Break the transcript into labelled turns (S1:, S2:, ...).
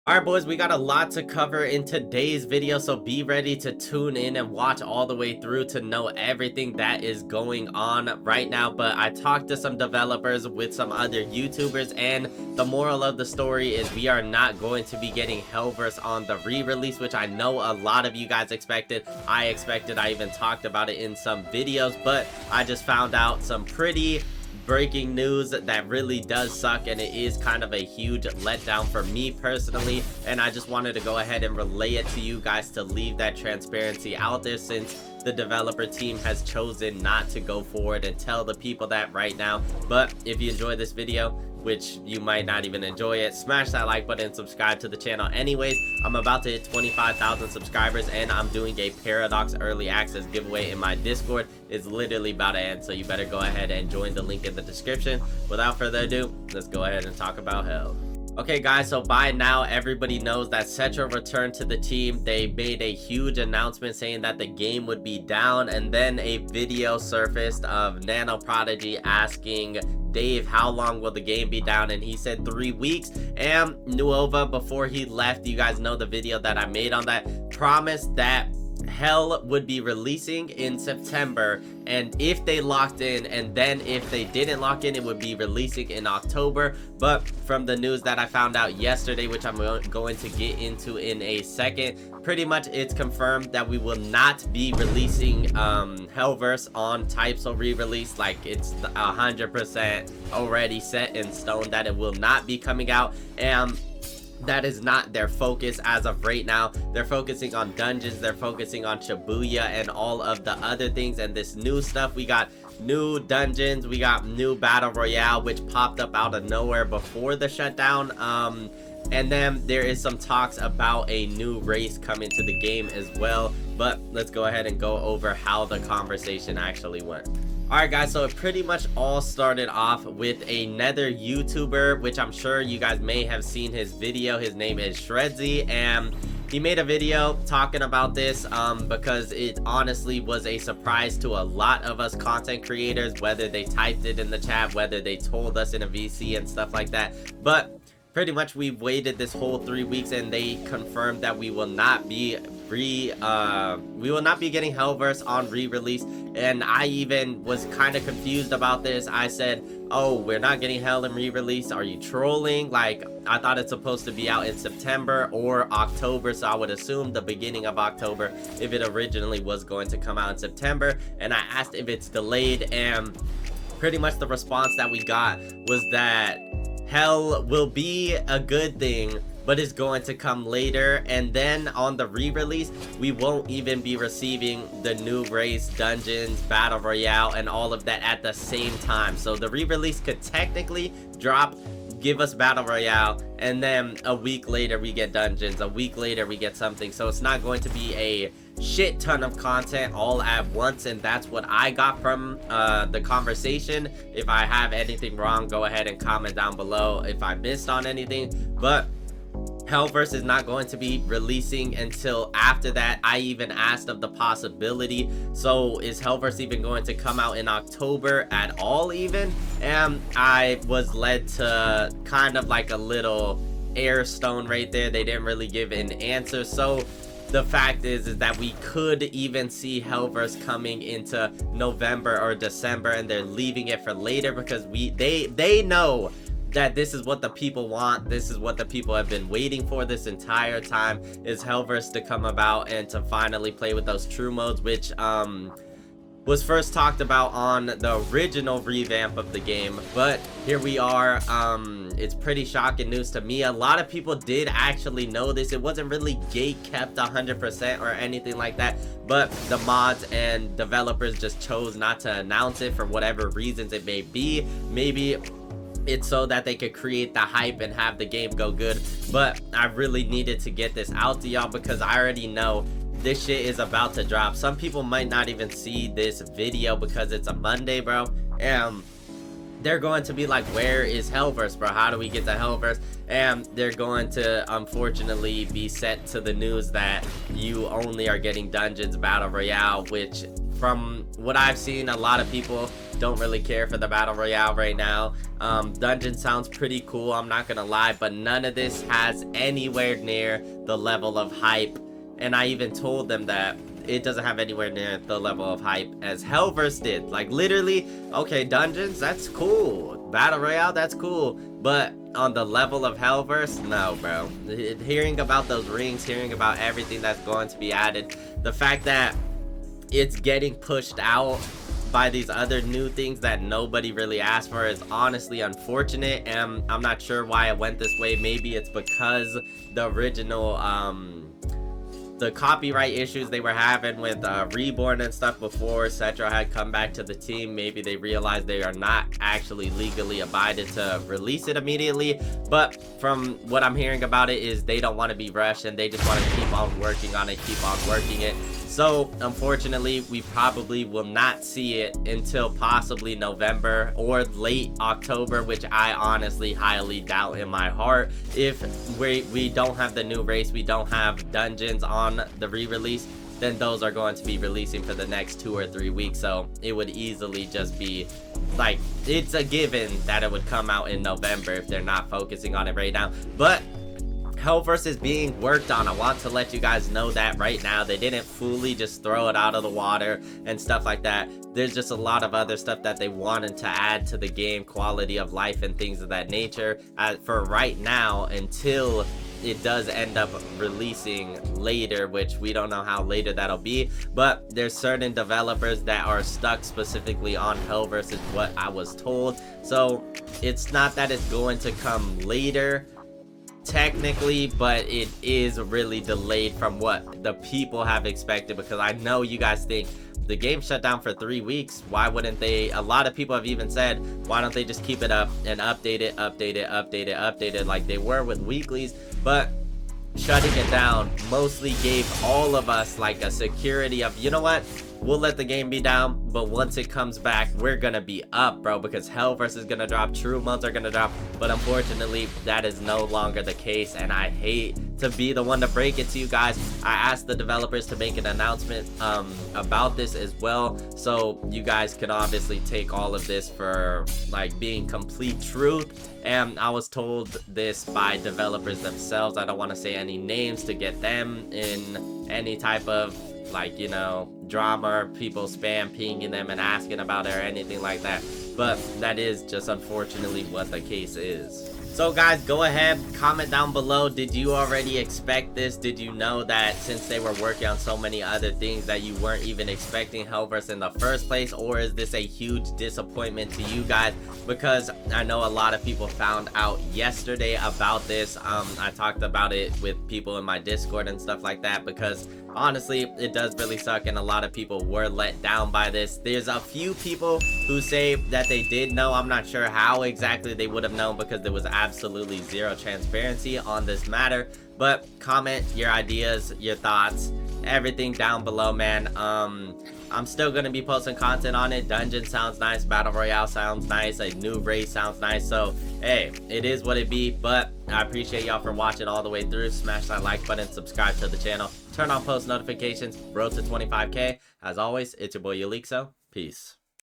S1: Alright boys, we got a lot to cover in today's video, so be ready to tune in and watch all the way through to know everything that is going on right now. But I talked to some developers with some other YouTubers, and the moral of the story is we are not going to be getting Hellverse on the re-release, which I know a lot of you guys expected. I even talked about it in some videos, but I just found out some pretty breaking news that really does suck, and it is kind of a huge letdown for me personally, and I just wanted to go ahead and relay it to you guys to leave that transparency out there, since the developer team has chosen not to go forward and tell the people that right now. But if you enjoyed this video, which you might not even enjoy it, smash that like button and subscribe to the channel. Anyways, I'm about to hit 25,000 subscribers, and I'm doing a Paradox early access giveaway in my Discord. It's literally about to end, so you better go ahead and join the link in the description. Without further ado, let's go ahead and talk about Hell. Okay guys, so by now everybody knows that Cetra returned to the team. They made a huge announcement saying that the game would be down, and then a video surfaced of Nano Prodigy asking Dave, how long will the game be down? And he said 3 weeks. And Nuova, before he left, you guys know the video that I made on that, promised that Hell would be releasing in September, and if they locked in, and then if they didn't lock in, it would be releasing in October. But from the news that I found out yesterday, which I'm going to get into in a second, pretty much it's confirmed that we will not be releasing Hellverse on Typeso re-release. Like, it's 100% already set in stone that it will not be coming out, and that is not their focus as of right now. They're focusing on dungeons, they're focusing on Shibuya and all of the other things, and this new stuff. We got new dungeons, we got new battle royale, which popped up out of nowhere before the shutdown, and then there is some talks about a new race coming to the game as well. But let's go ahead and go over how the conversation actually went. Alright guys, so it pretty much all started off with another YouTuber, which I'm sure you guys may have seen his video. His name is Shredzy, and he made a video talking about this because it honestly was a surprise to a lot of us content creators, whether they typed it in the chat, whether they told us in a VC and stuff like that. But pretty much we've waited this whole 3 weeks, and they confirmed that we will not be getting Hellverse on re-release. And I even was kind of confused about this. I said, oh, we're not getting Hell in re-release, are you trolling? Like, I thought it's supposed to be out in September or October, so I would assume the beginning of October if it originally was going to come out in September. And I asked if it's delayed, and pretty much the response that we got was that Hell will be a good thing, but it's going to come later. And then on the re-release, we won't even be receiving the new race, dungeons, battle royale, and all of that at the same time. So the re-release could technically drop, give us battle royale, and then a week later we get dungeons, a week later we get something. So it's not going to be a shit ton of content all at once, and that's what I got from the conversation. If I have anything wrong, go ahead and comment down below if I missed on anything. But Hellverse is not going to be releasing until after that. I even asked of the possibility, so is Hellverse even going to come out in October at all even? And I was led to kind of like a little air stone right there. They didn't really give an answer. So the fact is that we could even see Hellverse coming into November or December, and they're leaving it for later because they know that this is what the people want. This is what the people have been waiting for this entire time, is Hellverse to come about and to finally play with those true modes, which was first talked about on the original revamp of the game. But here we are. It's pretty shocking news to me. A lot of people did actually know this. It wasn't really gate kept 100% or anything like that, but the mods and developers just chose not to announce it for whatever reasons it may be. Maybe it's so that they could create the hype and have the game go good. But I really needed to get this out to y'all because I already know this shit is about to drop. Some people might not even see this video because it's a Monday, bro. they're going to be like, where is Hellverse, bro? How do we get to Hellverse? And they're going to unfortunately be set to the news that you only are getting Dungeons Battle Royale, which from what I've seen, a lot of people don't really care for the Battle Royale right now. Dungeon sounds pretty cool, I'm not gonna lie, but none of this has anywhere near the level of hype. And I even told them that it doesn't have anywhere near the level of hype as Hellverse did. Like, literally, okay, Dungeons, that's cool. Battle Royale, that's cool. But on the level of Hellverse, no, bro. Hearing about those rings, hearing about everything that's going to be added, the fact that it's getting pushed out by these other new things that nobody really asked for is honestly unfortunate. And I'm not sure why it went this way. Maybe it's because the original, the copyright issues they were having with Reborn and stuff before Cetro had come back to the team. Maybe they realized they are not actually legally abided to release it immediately. But from what I'm hearing about it is they don't want to be rushed and they just want to keep on working on it, keep on working it. So unfortunately, we probably will not see it until possibly November or late October, which I honestly highly doubt in my heart. If we don't have the new race, we don't have dungeons on the re-release, then those are going to be releasing for the next 2 or 3 weeks. So it would easily just be like, it's a given that it would come out in November if they're not focusing on it right now. But Hellverse is being worked on. I want to let you guys know that right now. They didn't fully just throw it out of the water and stuff like that. There's just a lot of other stuff that they wanted to add to the game, quality of life and things of that nature. For right now, until it does end up releasing later, which we don't know how later that'll be, but there's certain developers that are stuck specifically on Hellverse is what I was told. So it's not that it's going to come later technically, but it is really delayed from what the people have expected, because I know you guys think the game shut down for 3 weeks. Why wouldn't they? A lot of people have even said, why don't they just keep it up and update it like they were with weeklies? But shutting it down mostly gave all of us like a security of, you know what, we'll let the game be down, but once it comes back, we're gonna be up, bro, because Hellverse is gonna drop, true modes are gonna drop. But unfortunately, that is no longer the case, and I hate to be the one to break it to you guys. I asked the developers to make an announcement about this as well, so you guys can obviously take all of this for like being complete truth. And I was told this by developers themselves. I don't want to say any names to get them in any type of, like, you know, drama or people spam pinging them and asking about it or anything like that. But that is just unfortunately what the case is. So guys, go ahead, comment down below. Did you already expect this? Did you know that since they were working on so many other things that you weren't even expecting Hellverse in the first place? Or is this a huge disappointment to you guys? Because I know a lot of people found out yesterday about this. I talked about it with people in my Discord and stuff like that, because honestly, it does really suck, and a lot of people were let down by this. There's a few people who say that they did know. I'm not sure how exactly they would have known, because there was absolutely zero transparency on this matter. But comment your ideas, your thoughts, everything down below, man. I'm still gonna be posting content on it. Dungeon sounds nice, Battle Royale sounds nice, a new race sounds nice. So hey, it is what it be. But I appreciate y'all for watching all the way through. Smash that like button, subscribe to the channel, turn on post notifications. Road to 25K. As always, it's your boy Yalixo. Peace.